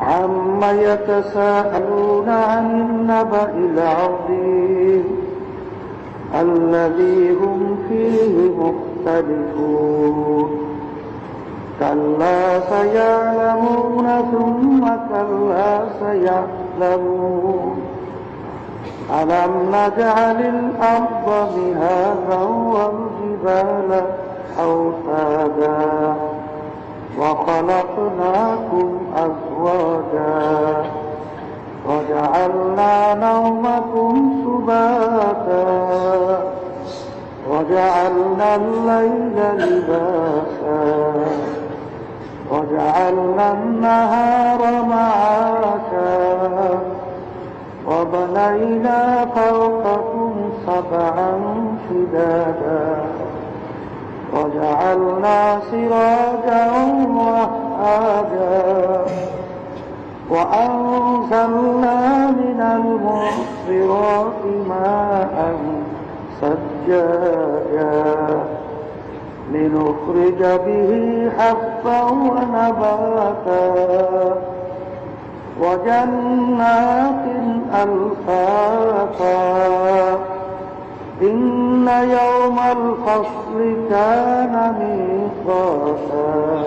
عما يتساءلون عن النبأ العظيم الذي هم فيه مختلفون كلا سيعلمون ثم كلا سيعلمون ألم نجعل الأرض مهادا والجبال أوتادا وخلقناكم أزواجا وجعلنا نومكم سباتا وجعلنا الليل لباسا وجعلنا النهار معاشا وبنينا فوقكم سبعا شدادا وجعلنا سراجا وهاجا وأنزلنا من المعصرات ماء ثجاجا لنخرج به حبا ونباتا وجنات ألفافا إن يوم الفصل كان ميقاتا